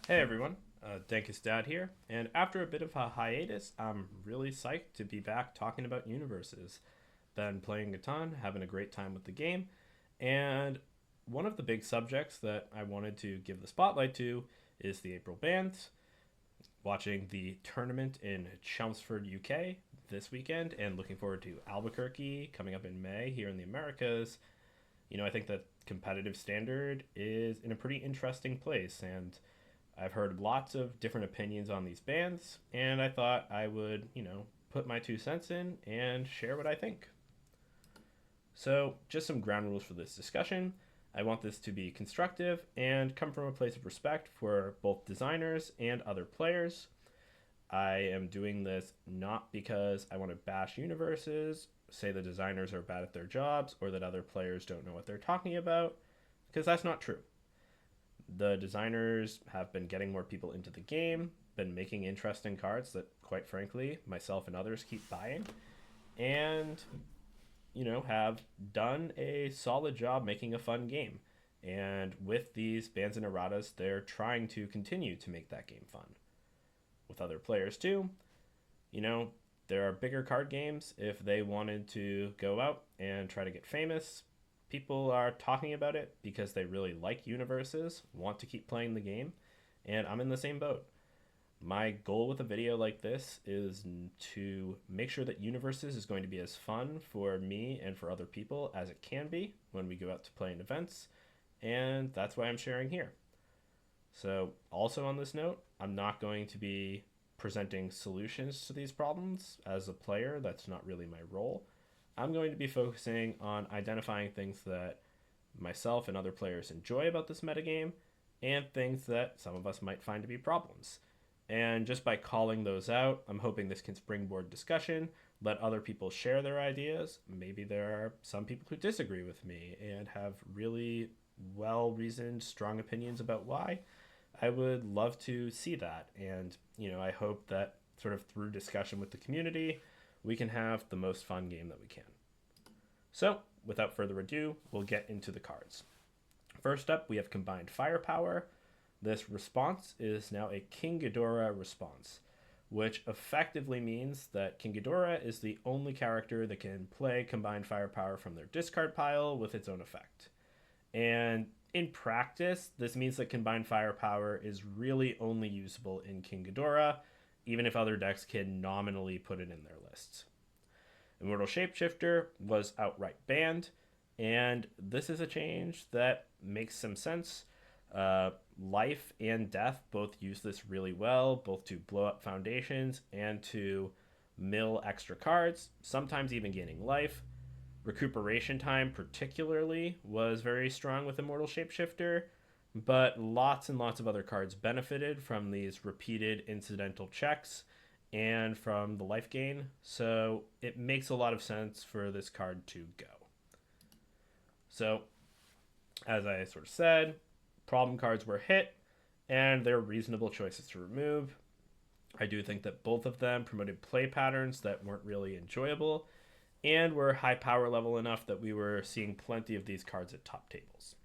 Hey everyone, Denkus Dad here, and after a bit of a hiatus, I'm really psyched to be back talking about Universes. Been playing a ton, having a great time with the game, and one of the big subjects that I wanted to give the spotlight to is the April Bands. Watching the tournament in Chelmsford, UK this weekend, and looking forward to Albuquerque coming up in May here in the Americas. I think that competitive standard is in a pretty interesting place, and I've heard lots of different opinions on these bands, and I thought I would, put my 2 cents in and share what I think. So, just some ground rules for this discussion. I want this to be constructive and come from a place of respect for both designers and other players. I am doing this not because I want to bash universes, say the designers are bad at their jobs, or that other players don't know what they're talking about, because that's not true. The designers have been getting more people into the game, been making interesting cards that, quite frankly, myself and others keep buying, and, have done a solid job making a fun game. And with these bands and erratas, they're trying to continue to make that game fun. With other players, too, you know, there are bigger card games. If they wanted to go out and try to get famous, people are talking about it because they really like universes, want to keep playing the game, and I'm in the same boat. My goal with a video like this is to make sure that universes is going to be as fun for me and for other people as it can be when we go out to play in events, and that's why I'm sharing here. So, also on this note, I'm not going to be presenting solutions to these problems as a player. That's not really my role. I'm going to be focusing on identifying things that myself and other players enjoy about this metagame and things that some of us might find to be problems. And just by calling those out, I'm hoping this can springboard discussion, let other people share their ideas. Maybe there are some people who disagree with me and have really well reasoned, strong opinions about why. I would love to see that. And, I hope that sort of through discussion with the community, we can have the most fun game that we can. So, without further ado, we'll get into the cards. First up, we have Combined Firepower. This response is now a King Ghidorah response, which effectively means that King Ghidorah is the only character that can play Combined Firepower from their discard pile with its own effect. And in practice, this means that Combined Firepower is really only usable in King Ghidorah, even if other decks can nominally put it in their lists. Immortal Shapeshifter was outright banned, and this is a change that makes some sense. Life and Death both use this really well, both to blow up foundations and to mill extra cards, sometimes even gaining life. Recuperation time, particularly, was very strong with Immortal Shapeshifter, but lots and lots of other cards benefited from these repeated incidental checks and from the life gain, so it makes a lot of sense for this card to go. So, as I sort of said, problem cards were hit, and they're reasonable choices to remove. I do think that both of them promoted play patterns that weren't really enjoyable, and were high power level enough that we were seeing plenty of these cards at top tables.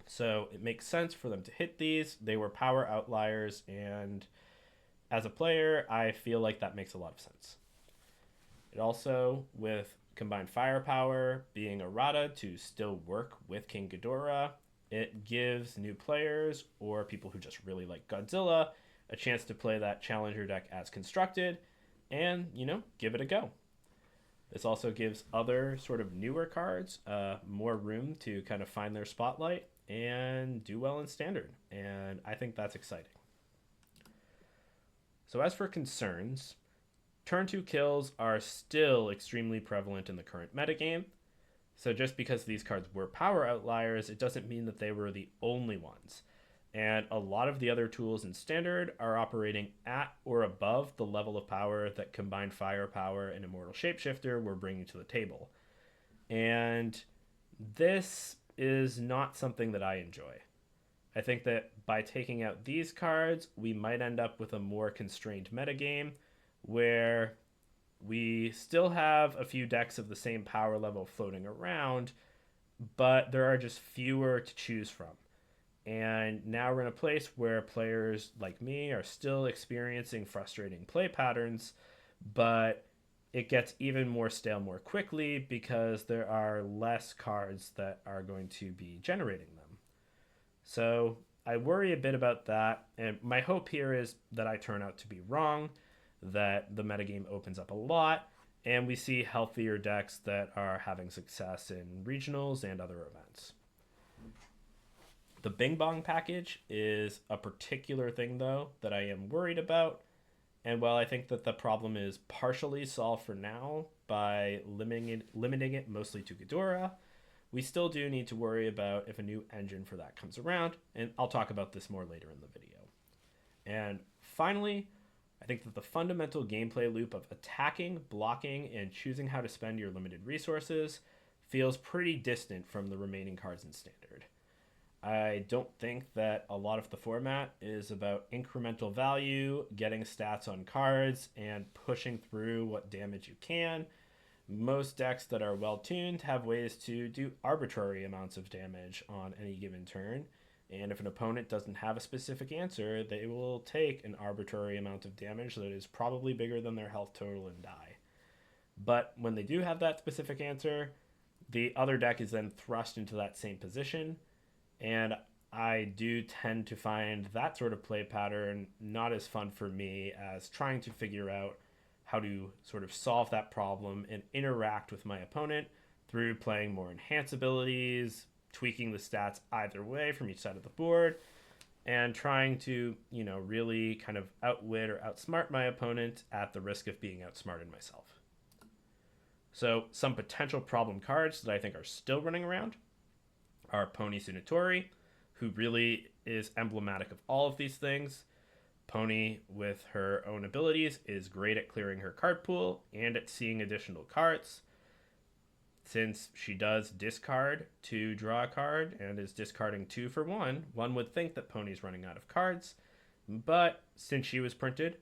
So it makes sense for them to hit these. They were power outliers, and as a player, I feel like that makes a lot of sense. It also, with Combined Firepower being errata to still work with King Ghidorah, it gives new players or people who just really like Godzilla a chance to play that challenger deck as constructed and, give it a go. This also gives other sort of newer cards more room to kind of find their spotlight and do well in standard. And I think that's exciting. So, as for concerns, turn 2 kills are still extremely prevalent in the current metagame. So, just because these cards were power outliers, it doesn't mean that they were the only ones. And a lot of the other tools in standard are operating at or above the level of power that Combined Firepower and Immortal Shapeshifter were bringing to the table. And this is not something that I enjoy. I think that by taking out these cards, we might end up with a more constrained metagame where we still have a few decks of the same power level floating around, but there are just fewer to choose from. And now we're in a place where players like me are still experiencing frustrating play patterns, but it gets even more stale more quickly because there are less cards that are going to be generating them. So I worry a bit about that, and my hope here is that I turn out to be wrong, that the metagame opens up a lot, and we see healthier decks that are having success in regionals and other events. The Bing Bong package is a particular thing, though, that I am worried about. And while I think that the problem is partially solved for now by limiting it mostly to Ghidorah, we still do need to worry about if a new engine for that comes around, and I'll talk about this more later in the video. And finally, I think that the fundamental gameplay loop of attacking, blocking, and choosing how to spend your limited resources feels pretty distant from the remaining cards in Standard. I don't think that a lot of the format is about incremental value, getting stats on cards, and pushing through what damage you can. Most decks that are well tuned have ways to do arbitrary amounts of damage on any given turn, and if an opponent doesn't have a specific answer, they will take an arbitrary amount of damage that is probably bigger than their health total and die. But when they do have that specific answer, the other deck is then thrust into that same position, and I do tend to find that sort of play pattern not as fun for me as trying to figure out how to sort of solve that problem and interact with my opponent through playing more enhance abilities, tweaking the stats either way from each side of the board, and trying to, really kind of outwit or outsmart my opponent at the risk of being outsmarted myself. So some potential problem cards that I think are still running around are Pony Tsunotori, who really is emblematic of all of these things. Pony, with her own abilities, is great at clearing her card pool and at seeing additional cards. Since she does discard to draw a card and is discarding 2 for 1, one would think that Pony's running out of cards. But since she was printed,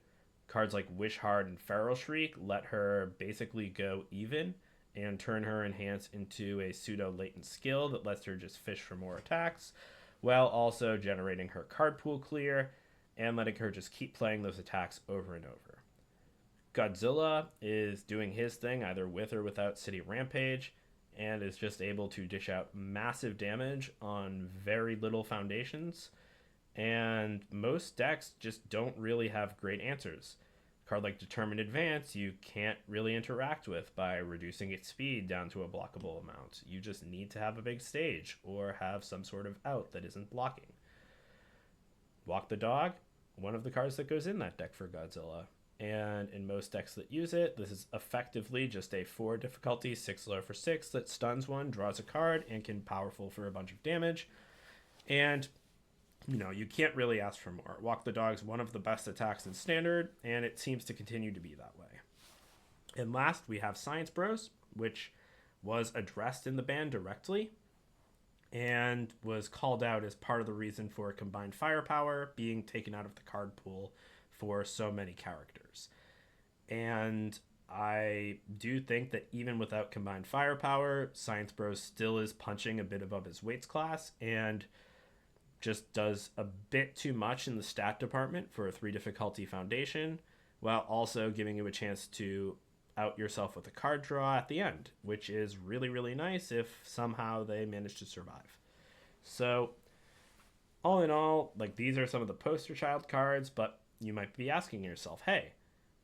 cards like Wish Hard and Feral Shriek let her basically go even and turn her enhance into a pseudo-latent skill that lets her just fish for more attacks, while also generating her card pool clear and letting her just keep playing those attacks over and over. Godzilla is doing his thing either with or without City Rampage, and is just able to dish out massive damage on very little foundations, and most decks just don't really have great answers. A card like Determined Advance you can't really interact with by reducing its speed down to a blockable amount. You just need to have a big stage or have some sort of out that isn't blocking. Walk the Dog, one of the cards that goes in that deck for Godzilla. And in most decks that use it, this is effectively just a 4 difficulty, 6 low for 6 that stuns one, draws a card, and can powerful for a bunch of damage. And you can't really ask for more. Walk the Dog's one of the best attacks in Standard, and it seems to continue to be that way. And last, we have Science Bros, which was addressed in the ban directly and was called out as part of the reason for combined firepower being taken out of the card pool for so many characters. And I do think that even without combined firepower, Science Bros still is punching a bit above his weights class and just does a bit too much in the stat department for a 3 difficulty foundation, while also giving you a chance to out yourself with a card draw at the end, which is really, really nice if somehow they manage to survive. So all in all, these are some of the poster child cards, but you might be asking yourself, hey,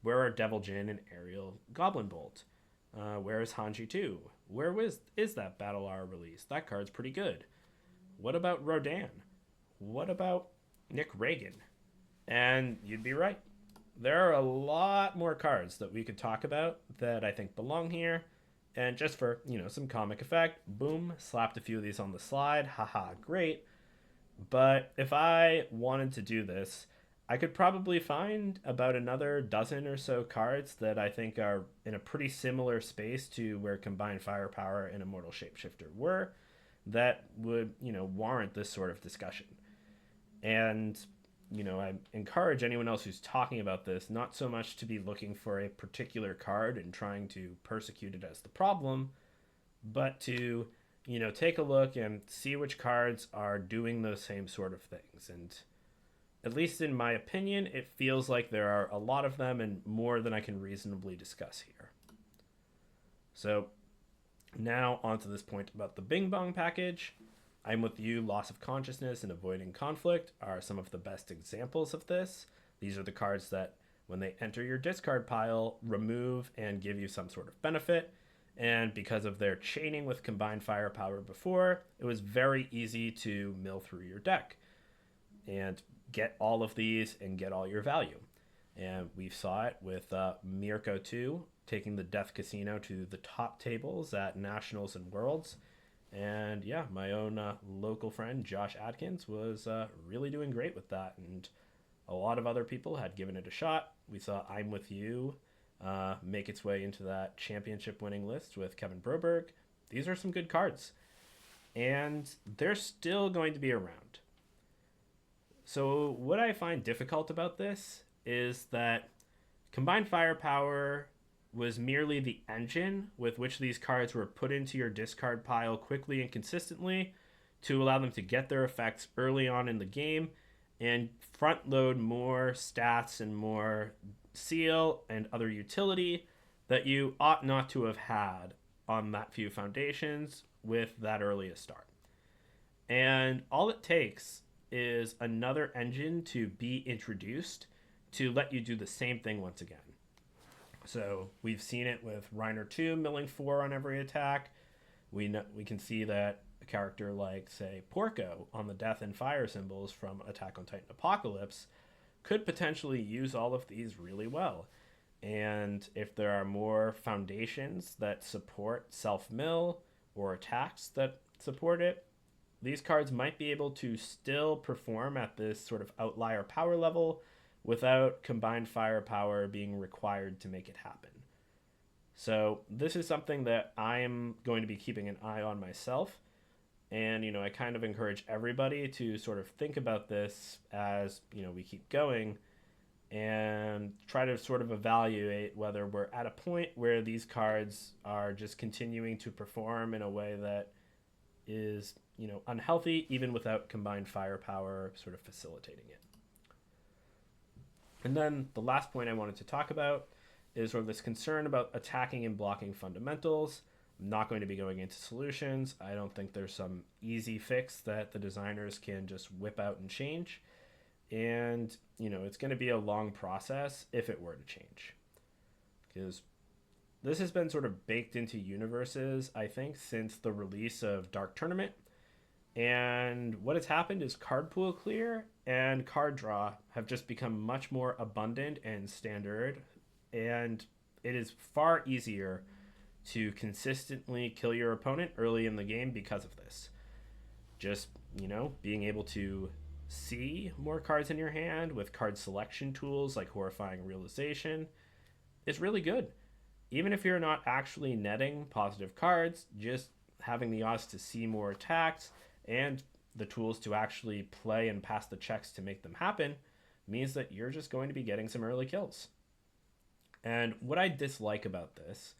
where are Devil Jin and Aerial Goblin Bolt? Where is Hanji 2? Where is that Battle R release? That card's pretty good. What about Rodan? What about Nick Reagan? And you'd be right. There are a lot more cards that we could talk about that I think belong here. And just for, some comic effect, boom, slapped a few of these on the slide. Haha, great. But if I wanted to do this, I could probably find about another dozen or so cards that I think are in a pretty similar space to where Combined Firepower and Immortal Shapeshifter were that would, warrant this sort of discussion. And, I encourage anyone else who's talking about this not so much to be looking for a particular card and trying to persecute it as the problem, but to take a look and see which cards are doing those same sort of things. And at least in my opinion, it feels like there are a lot of them and more than I can reasonably discuss here. So now onto this point about the Bing Bong package. I'm with you, loss of consciousness and avoiding conflict are some of the best examples of this. These are the cards that, when they enter your discard pile, remove and give you some sort of benefit. And because of their chaining with combined firepower before, it was very easy to mill through your deck and get all of these and get all your value. And we saw it with Mirko 2 taking the Death Casino to the top tables at Nationals and Worlds. And yeah, my own local friend Josh Atkins was really doing great with that. And a lot of other people had given it a shot. We saw I'm With You make its way into that championship winning list with Kevin Broberg. These are some good cards. And they're still going to be around. So what I find difficult about this is that combined firepower was merely the engine with which these cards were put into your discard pile quickly and consistently to allow them to get their effects early on in the game and front load more stats and more seal and other utility that you ought not to have had on that few foundations with that earliest start. And all it takes is another engine to be introduced to let you do the same thing once again. So we've seen it with Reiner 2 milling 4 on every attack. We can see that a character like, say, Porco on the Death and Fire symbols from Attack on Titan Apocalypse could potentially use all of these really well. And if there are more foundations that support self-mill or attacks that support it, these cards might be able to still perform at this sort of outlier power level without combined firepower being required to make it happen. So this is something that I'm going to be keeping an eye on myself. And, I kind of encourage everybody to sort of think about this as, we keep going and try to sort of evaluate whether we're at a point where these cards are just continuing to perform in a way that is, unhealthy, even without combined firepower sort of facilitating it. And then the last point I wanted to talk about is sort of this concern about attacking and blocking fundamentals. I'm not going to be going into solutions. I don't think there's some easy fix that the designers can just whip out and change. And, it's going to be a long process if it were to change. Because this has been sort of baked into Universus, I think, since the release of Dark Tournament. And what has happened is card pool clear and card draw have just become much more abundant and standard. And it is far easier to consistently kill your opponent early in the game because of this. Just, being able to see more cards in your hand with card selection tools like Horrifying Realization is really good. Even if you're not actually netting positive cards, just having the odds to see more attacks and the tools to actually play and pass the checks to make them happen means that you're just going to be getting some early kills. And what I dislike about this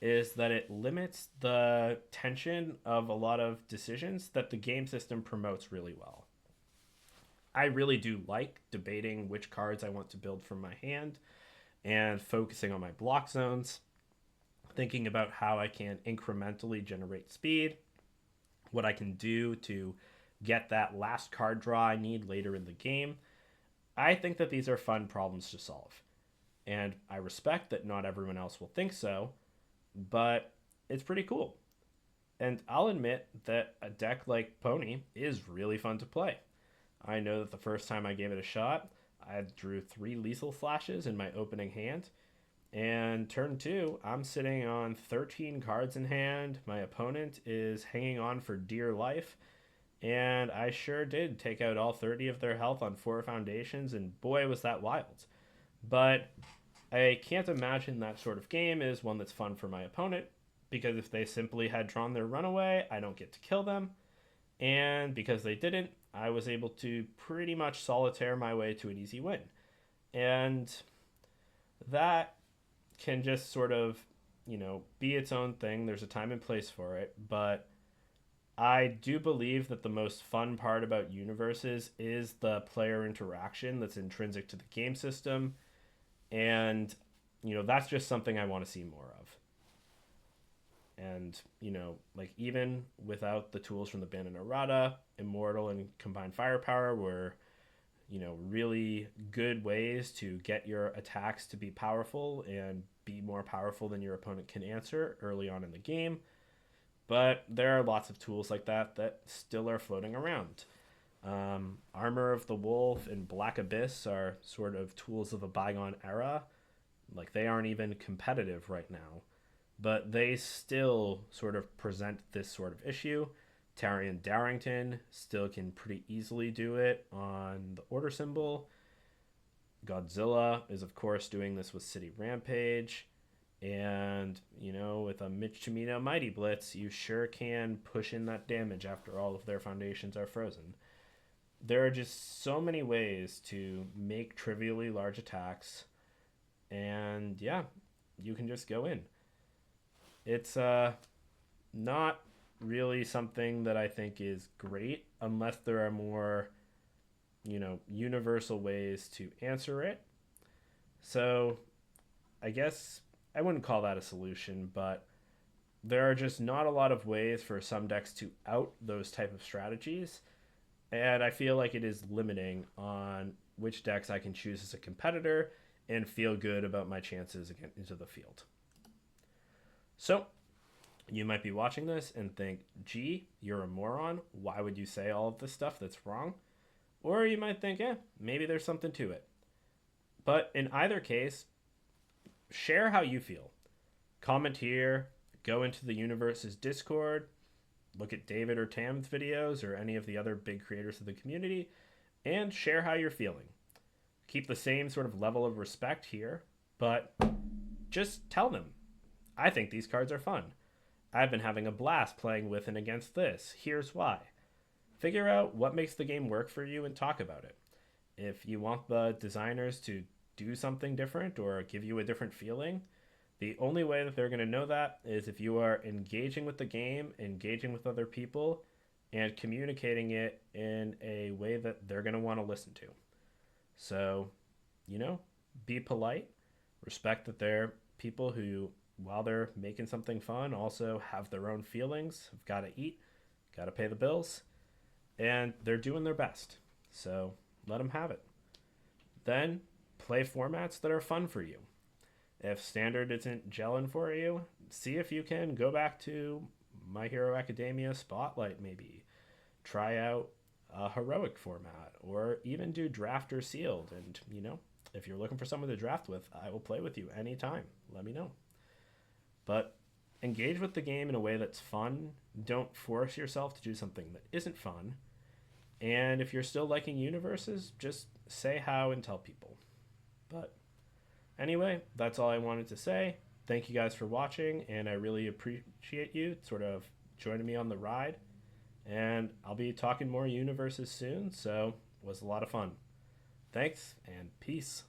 is that it limits the tension of a lot of decisions that the game system promotes really well. I really do like debating which cards I want to build from my hand and focusing on my block zones, thinking about how I can incrementally generate speed, what I can do to get that last card draw I need later in the game. I think that these are fun problems to solve. And I respect that not everyone else will think so, but it's pretty cool. And I'll admit that a deck like Pony is really fun to play. I know that the first time I gave it a shot, I drew 3 lethal flashes in my opening hand. And turn 2, I'm sitting on 13 cards in hand. My opponent is hanging on for dear life. And I sure did take out all 30 of their health on 4 foundations, and boy, was that wild. But I can't imagine that sort of game is one that's fun for my opponent, because if they simply had drawn their runaway, I don't get to kill them. And because they didn't, I was able to pretty much solitaire my way to an easy win. And that can just sort of, be its own thing. There's a time and place for it, but I do believe that the most fun part about Universes is the player interaction that's intrinsic to the game system. And, that's just something I want to see more of. And, like even without the tools from the Band of Narada, Immortal and Combined Firepower were, really good ways to get your attacks to be powerful and be more powerful than your opponent can answer early on in the game. But there are lots of tools like that still are floating around. Armor of the Wolf and Black Abyss are sort of tools of a bygone era. Like they aren't even competitive right now, but they still sort of present this sort of issue. Tarion Darrington still can pretty easily do it on the order symbol. Godzilla is, of course, doing this with City Rampage. And, with a Mitch Tomino Mighty Blitz, you sure can push in that damage after all of their foundations are frozen. There are just so many ways to make trivially large attacks. And yeah, you can just go in. It's not really something that I think is great unless there are more, universal ways to answer it. So I guess I wouldn't call that a solution, but there are just not a lot of ways for some decks to out those type of strategies, and I feel like it is limiting on which decks I can choose as a competitor and feel good about my chances again into the field. So you might be watching this and think, gee, you're a moron. Why would you say all of this stuff that's wrong? Or you might think, maybe there's something to it. But in either case, share how you feel. Comment here, go into the Universus Discord, look at David or Tam's videos or any of the other big creators of the community, and share how you're feeling. Keep the same sort of level of respect here, but just tell them, I think these cards are fun. I've been having a blast playing with and against this. Here's why. Figure out what makes the game work for you and talk about it. If you want the designers to do something different or give you a different feeling, the only way that they're going to know that is if you are engaging with the game, engaging with other people, and communicating it in a way that they're going to want to listen to. So, be polite, respect that they're people who, while they're making something fun, also have their own feelings, have got to eat, got to pay the bills, and they're doing their best. So let them have it. Then play formats that are fun for you. If standard isn't gelling for you, see if you can go back to My Hero Academia Spotlight maybe. Try out a heroic format or even do draft or sealed. And, if you're looking for someone to draft with, I will play with you anytime. Let me know. But engage with the game in a way that's fun. Don't force yourself to do something that isn't fun. And if you're still liking Universes, just say how and tell people. But anyway, that's all I wanted to say. Thank you guys for watching, and I really appreciate you sort of joining me on the ride. And I'll be talking more Universes soon, so it was a lot of fun. Thanks, and peace.